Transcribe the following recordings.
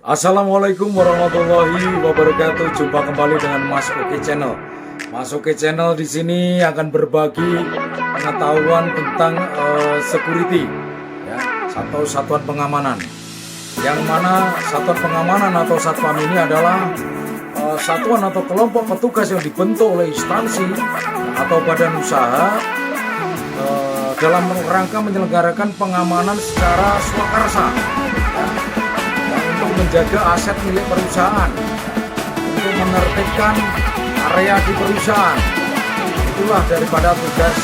Assalamualaikum warahmatullahi wabarakatuh. Jumpa kembali dengan Mas Oke Channel. Mas Oke Channel di sini akan berbagi pengetahuan tentang security, ya, atau satuan pengamanan. Yang mana satuan pengamanan atau satpam ini adalah satuan atau kelompok petugas yang dibentuk oleh instansi atau badan usaha dalam rangka menyelenggarakan pengamanan secara swakarsa, ya, untuk menjaga aset milik perusahaan, untuk menertibkan area di perusahaan. Itulah daripada tugas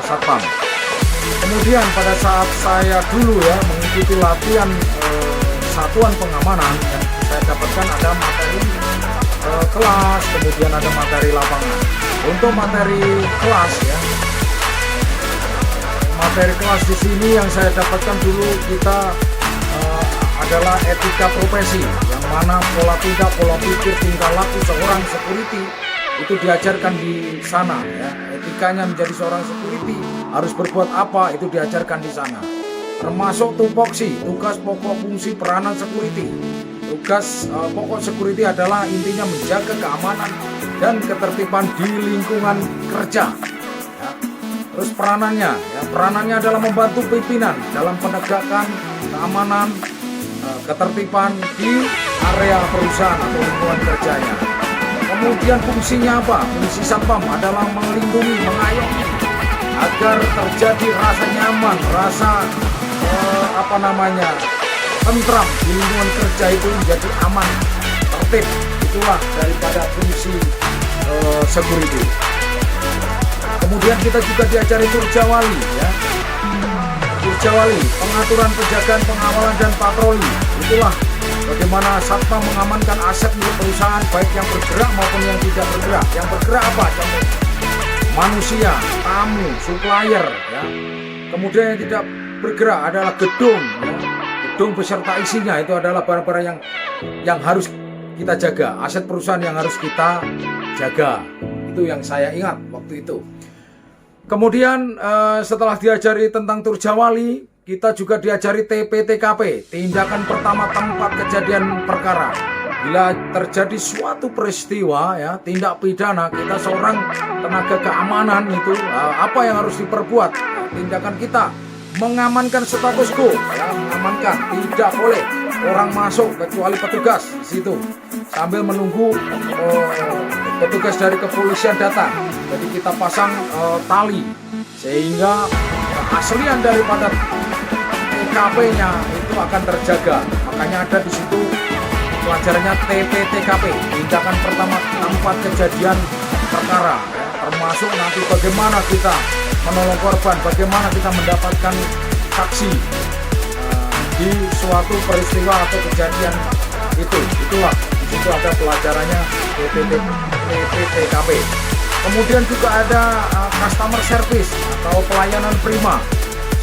satpam. Kemudian pada saat saya dulu mengikuti latihan satuan pengamanan, saya dapatkan ada materi kelas, kemudian ada materi lapangan. Untuk materi kelas materi kelas di sini yang saya dapatkan dulu kita adalah etika profesi, yang mana pola tidak, pola pikir, tingkah laku seorang security itu diajarkan di sana, ya. Etikanya menjadi seorang security harus berbuat apa itu diajarkan di sana. Termasuk tupoksi, tugas pokok fungsi peranan security. Tugas pokok security adalah intinya menjaga keamanan dan ketertiban di lingkungan kerja. Ya. Terus peranannya adalah membantu pimpinan dalam penegakan keamanan, ketertiban di area perusahaan atau lingkungan kerjanya. Kemudian fungsinya apa? Fungsi satpam adalah melindungi, mengayomi agar terjadi rasa nyaman, rasa tentram di lingkungan kerja itu menjadi aman, tertib. Itulah daripada fungsi security. Kemudian kita juga diajari turjawali, ya. Turjawali, pengaturan, penjagaan, pengawalan, dan patroli. Itulah bagaimana satpam mengamankan aset milik perusahaan, baik yang bergerak maupun yang tidak bergerak. Yang bergerak apa? Contoh manusia, tamu, supplier, ya. Kemudian yang tidak bergerak adalah gedung, ya. Gedung beserta isinya itu adalah barang-barang yang harus kita jaga, aset perusahaan yang harus kita jaga. Itu yang saya ingat waktu itu. Kemudian setelah diajari tentang turjawali, kita juga diajari TPTKP, tindakan pertama tempat kejadian perkara. Bila terjadi suatu peristiwa, ya, tindak pidana, kita seorang tenaga keamanan itu apa yang harus diperbuat? Tindakan kita mengamankan status quo, ya, mengamankan, tidak boleh orang masuk kecuali petugas di situ sambil menunggu petugas dari kepolisian datang. Jadi kita pasang tali sehingga keaslian daripada TKP-nya itu akan terjaga. Makanya ada di situ pelajarannya TPTKP, tindakan pertama tempat kejadian perkara, ya, termasuk nanti bagaimana kita menolong korban, bagaimana kita mendapatkan saksi di suatu peristiwa atau kejadian itu. Itulah di situ ada pelajarannya TPTKP. Kemudian juga ada customer service atau pelayanan prima.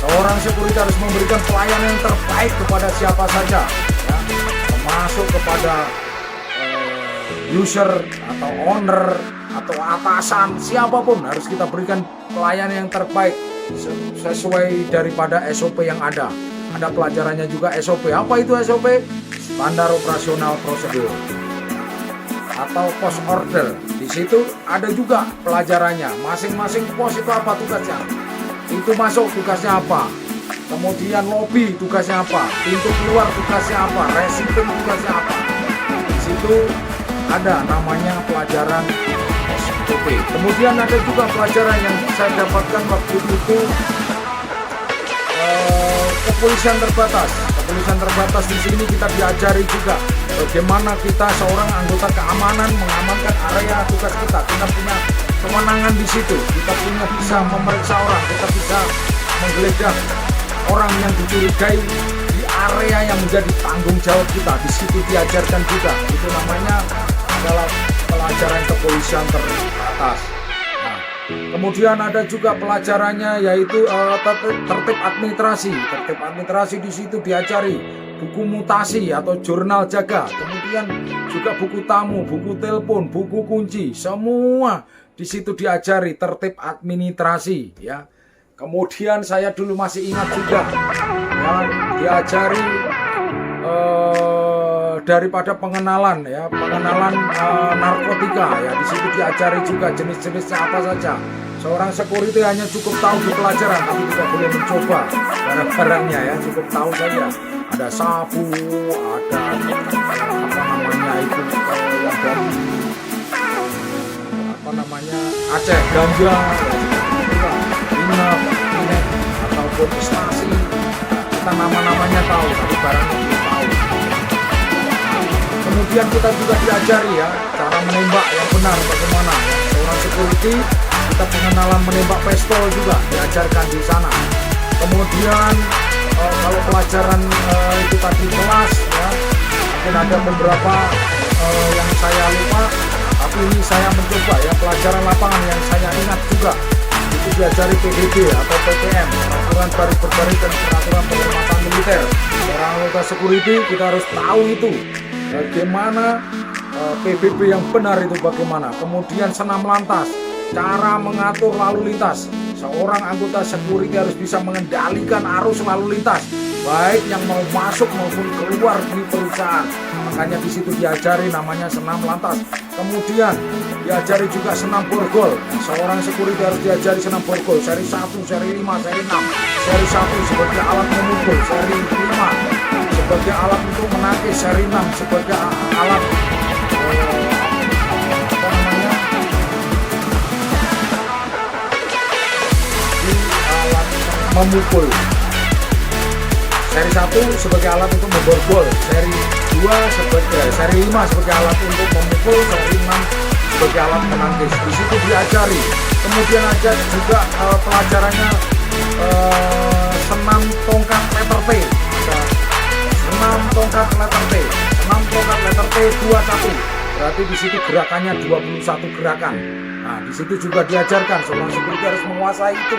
Seorang security harus memberikan pelayanan yang terbaik kepada siapa saja, ya, termasuk kepada user atau owner atau atasan, siapapun harus kita berikan pelayanan yang terbaik sesuai daripada SOP yang ada. Ada pelajarannya juga SOP. Apa itu SOP? Standar operasional prosedur atau post order. Di situ ada juga pelajarannya. Masing-masing pos itu apa tugasnya? Pintu masuk tugasnya apa? Kemudian lobby tugasnya apa? Pintu keluar tugasnya apa? Receiving tugasnya apa? Di situ ada namanya pelajaran SOP. Kemudian ada juga pelajaran yang saya dapatkan waktu itu kepolisian terbatas. Kepolisian terbatas di sini kita diajari juga bagaimana kita seorang anggota keamanan mengamankan area tugas kita. Kita punya kewenangan di situ. Kita bisa memeriksa orang, kita bisa menggeledah orang yang dicurigai di area yang menjadi tanggung jawab kita. Di situ diajarkan juga. Itu namanya adalah pelajaran kepolisian terbatas. Nah, kemudian ada juga pelajarannya yaitu tertib administrasi. Tertib administrasi di situ diajari buku mutasi atau jurnal jaga. Kemudian juga buku tamu, buku telepon, buku kunci, semua di situ diajari tertib administrasi, ya. Kemudian saya dulu masih ingat juga, ya, diajari daripada pengenalan ya, pengenalan narkotika ya. Di situ diajari juga jenis-jenisnya apa saja. Seorang security hanya cukup tahu di pelajaran, tapi tidak boleh mencoba barang-barangnya ya, cukup tahu saja. Ada sabu, ada apa namanya itu yang dari apa namanya Aceh, ganja, inap, ataupun ekstasi. Kita nama-namanya tahu, tapi barangnya belum tahu. Kemudian kita juga diajari ya cara menembak yang benar bagaimana. Seorang security kita pengenalan menembak pistol juga diajarkan di sana. Kemudian kalau pelajaran itu tadi kelas ya, mungkin ada beberapa yang saya lupa, tapi ini saya mencoba ya pelajaran lapangan yang saya ingat juga. Itu diajari PBB atau PPM, peraturan baris berbaris dan peraturan penghormatan militer. Seorang anggota security kita harus tahu itu bagaimana PBB yang benar itu bagaimana. Kemudian senam lantas, cara mengatur lalu lintas. Seorang anggota security harus bisa mengendalikan arus lalu lintas, baik yang mau masuk maupun keluar di perusahaan. Makanya di situ diajari namanya senam lantas. Kemudian diajari juga senam borgol. Seorang security harus diajari senam borgol seri 1, seri 5, seri 6. Seri 1 sebagai alat memukul, seri 5 sebagai alat untuk menangkis, seri 6 sebagai alat memukul. Seri 1 sebagai alat untuk memborgol, seri 2 seri 5 sebagai alat untuk memukul, seri 6 sebagai alat menangkis. Di situ diajari. Kemudian ada juga pelajarannya senam tongkat letter T. Senam tongkat letter T. Senam tongkat letter T 21. Berarti di situ gerakannya 21 gerakan. Nah, di situ juga diajarkan seorang security harus menguasai itu.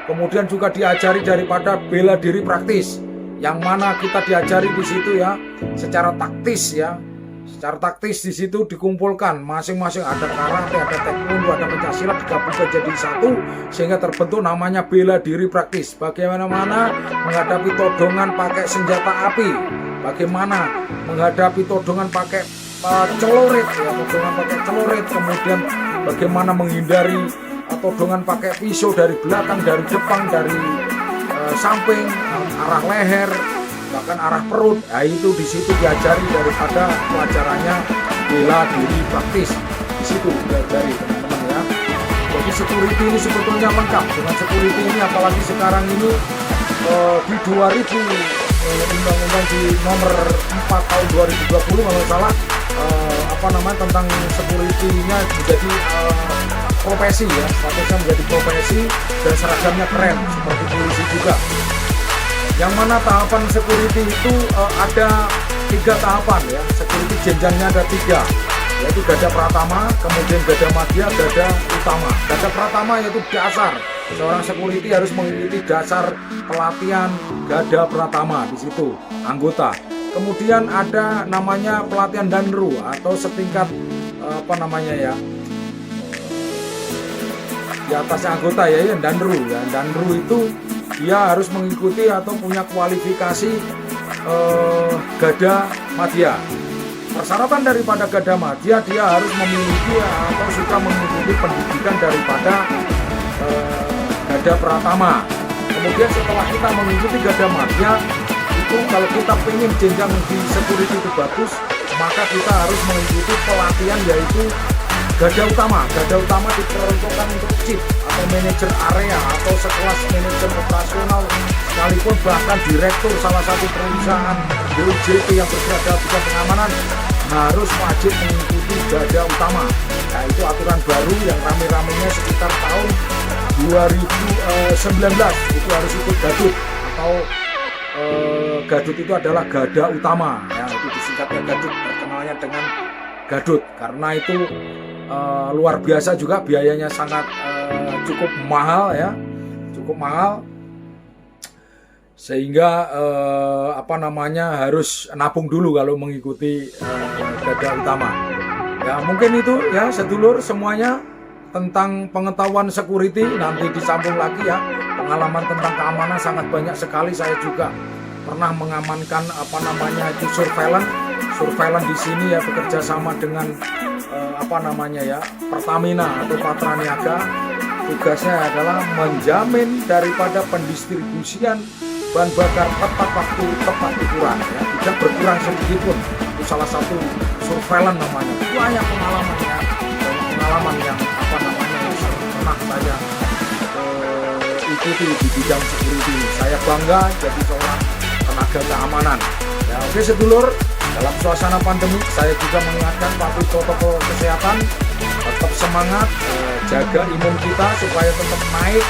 Kemudian juga diajari daripada bela diri praktis, yang mana kita diajari di situ ya, secara taktis ya, secara taktis di situ dikumpulkan masing-masing ada karate, ada taekwondo, ada pencaksilat digabungkan jadi satu sehingga terbentuk namanya bela diri praktis. Bagaimana menghadapi todongan pakai senjata api, bagaimana menghadapi todongan pakai celurit ya, todongan pakai celurit, kemudian bagaimana menghindari todongan pakai pisau dari belakang, dari depan, dari samping, arah leher, bahkan arah perut. Nah, itu di situ diajari daripada pelajarannya bela diri praktis. Di situ diajari teman-teman ya. Jadi security ini sebetulnya lengkap. Dengan security ini apalagi sekarang ini di 2000 undang-undang di nomor 4 tahun 2020 kalau salah tentang security-nya menjadi profesi ya, statusnya menjadi profesi dan seragamnya keren seperti polisi juga. Yang mana tahapan security itu ada 3 tahapan ya. Security jenjangnya ada 3, yaitu gada pratama, kemudian gada madya, gada utama. Gada pratama yaitu dasar. Seorang security harus mengikuti dasar pelatihan gada pratama di situ anggota. Kemudian ada namanya pelatihan danru atau setingkat di atasnya anggota ya, danru ya. Danru itu dia harus mengikuti atau punya kualifikasi gada madya. Persyaratan daripada gada madya, dia harus memiliki atau sudah mengikuti pendidikan daripada gada pratama. Kemudian setelah kita mengikuti gada madya itu, kalau kita ingin jenjang di security itu bagus, maka kita harus mengikuti pelatihan yaitu gada utama. Gada utama diperuntukkan untuk chief atau manajer area atau sekelas manajer operasional sekalipun, bahkan direktur salah satu perusahaan BUJP yang bergerak dalam bidang pengamanan harus wajib mengikuti gada utama. Nah, itu aturan baru yang rame-ramenya sekitar tahun 2019 itu harus ikut gadut atau gadut itu adalah gada utama ya, itu disingkatnya gadut, terkenalnya dengan gadut karena itu luar biasa juga, biayanya sangat cukup mahal ya, cukup mahal sehingga harus nabung dulu kalau mengikuti gada utama ya. Mungkin itu ya sedulur semuanya tentang pengetahuan security, nanti disambung lagi ya. Pengalaman tentang keamanan sangat banyak sekali. Saya juga pernah mengamankan surveillance surveillance di sini ya bekerja sama dengan Pertamina atau Patra Niaga. Tugasnya adalah menjamin daripada pendistribusian bahan bakar tepat waktu, tepat ukuran, ya, tidak berkurang sedikit pun. Itu salah satu surveillance namanya. Banyak pengalaman yang pernah saya ikuti di bidang security. Saya bangga jadi seorang tenaga keamanan. Ya, oke sedulur, dalam suasana pandemi saya juga mengingatkan patuhi protokol kesehatan, tetap semangat, jaga imun kita supaya tetap naik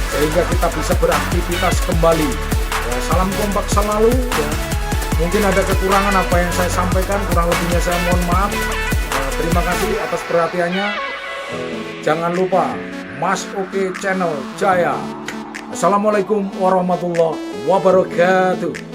sehingga kita bisa beraktivitas kembali. Ya, salam kompak selalu. Ya. Mungkin ada kekurangan apa yang saya sampaikan, kurang lebihnya saya mohon maaf. Terima kasih atas perhatiannya. Jangan lupa Mas Oke Channel Jaya. Assalamualaikum warahmatullahi wabarakatuh.